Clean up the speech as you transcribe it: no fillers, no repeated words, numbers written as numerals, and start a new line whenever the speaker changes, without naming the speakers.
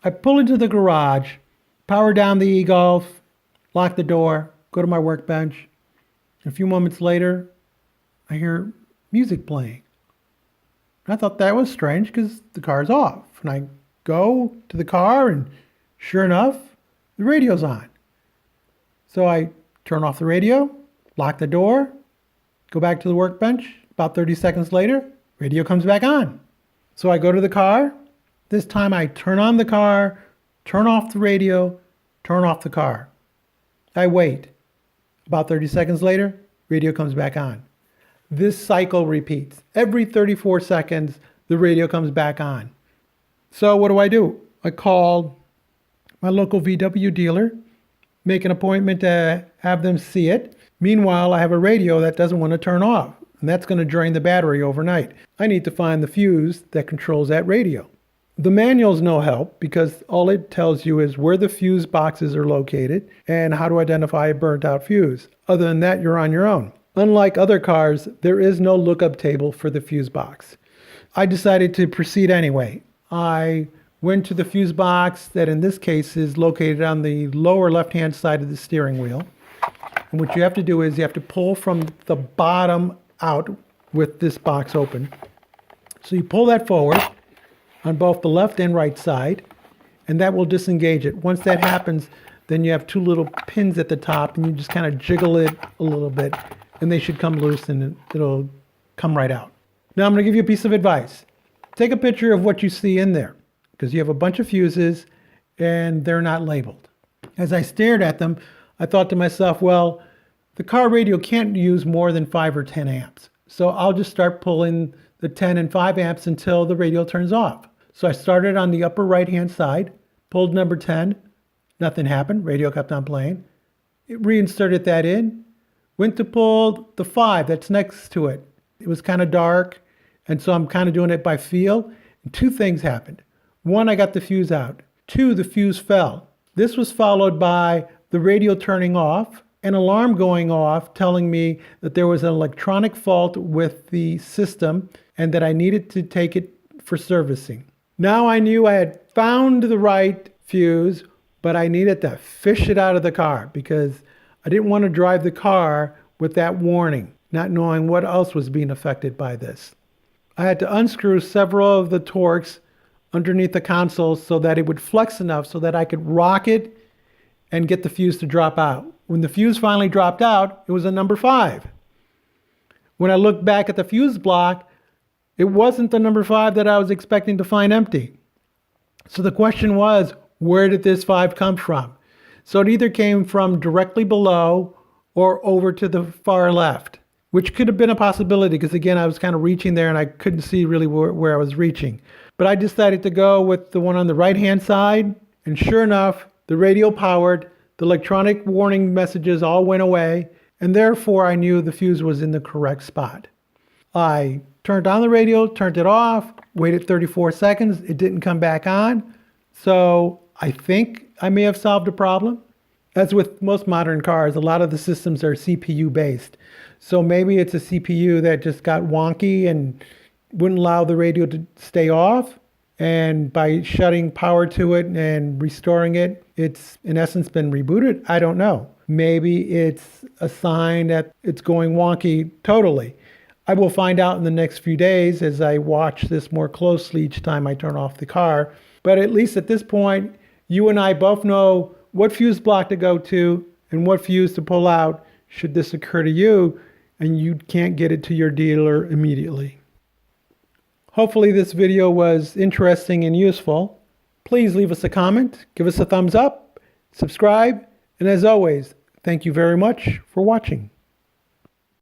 I pull into the garage, power down the e-Golf, lock the door, go to my workbench. A few moments later, I hear music playing. I thought that was strange because the car's off. And I go to the car and sure enough, the radio's on. So I turn off the radio, lock the door, go back to the workbench. About 30 seconds later, radio comes back on. So I go to the car. This time I turn on the car, turn off the radio, turn off the car. I wait. About 30 seconds later, radio comes back on. This cycle repeats. Every 34 seconds, the radio comes back on. So what do? I call my local VW dealer, make an appointment to have them see it. Meanwhile, I have a radio that doesn't want to turn off, and that's going to drain the battery overnight. I need to find the fuse that controls that radio. The manual's no help because all it tells you is where the fuse boxes are located and how to identify a burnt out fuse. Other than that, you're on your own. Unlike other cars, there is no lookup table for the fuse box. I decided to proceed anyway. I went to the fuse box that in this case is located on the lower left-hand side of the steering wheel. And what you have to do is you have to pull from the bottom out with this box open. So you pull that forward on both the left and right side, and that will disengage it. Once that happens, then you have two little pins at the top, and you just kind of jiggle it a little bit, and they should come loose and it'll come right out. Now I'm going to give you a piece of advice. Take a picture of what you see in there, because you have a bunch of fuses and they're not labeled. As I stared at them, I thought to myself, well, the car radio can't use more than 5 or 10 amps. So I'll just start pulling the 10 and 5 amps until the radio turns off. So I started on the upper right-hand side, pulled number 10, nothing happened, radio kept on playing. It reinserted that in, went to pull the 5 that's next to it. It was kind of dark, and so I'm kind of doing it by feel. And two things happened. One, I got the fuse out. Two, the fuse fell. This was followed by the radio turning off, an alarm going off telling me that there was an electronic fault with the system and that I needed to take it for servicing. Now I knew I had found the right fuse, but I needed to fish it out of the car because I didn't want to drive the car with that warning, not knowing what else was being affected by this. I had to unscrew several of the Torx underneath the console so that it would flex enough so that I could rock it and get the fuse to drop out. When the fuse finally dropped out, it was a number 5. When I looked back at the fuse block, it wasn't the number 5 that I was expecting to find empty. So the question was, where did this 5 come from? So it either came from directly below or over to the far left, which could have been a possibility because again, I was kind of reaching there and I couldn't see really where I was reaching. But I decided to go with the one on the right-hand side, and sure enough, the radio powered, the electronic warning messages all went away, and therefore I knew the fuse was in the correct spot. I turned on the radio, turned it off, waited 34 seconds, it didn't come back on. So I think I may have solved a problem. As with most modern cars, a lot of the systems are CPU based. So maybe it's a CPU that just got wonky and wouldn't allow the radio to stay off. And by shutting power to it and restoring it, it's in essence been rebooted. I don't know. Maybe it's a sign that it's going wonky totally. I will find out in the next few days as I watch this more closely each time I turn off the car. But at least at this point, you and I both know what fuse block to go to and what fuse to pull out should this occur to you and you can't get it to your dealer immediately. Hopefully this video was interesting and useful. Please leave us a comment, give us a thumbs up, subscribe, and as always, thank you very much for watching.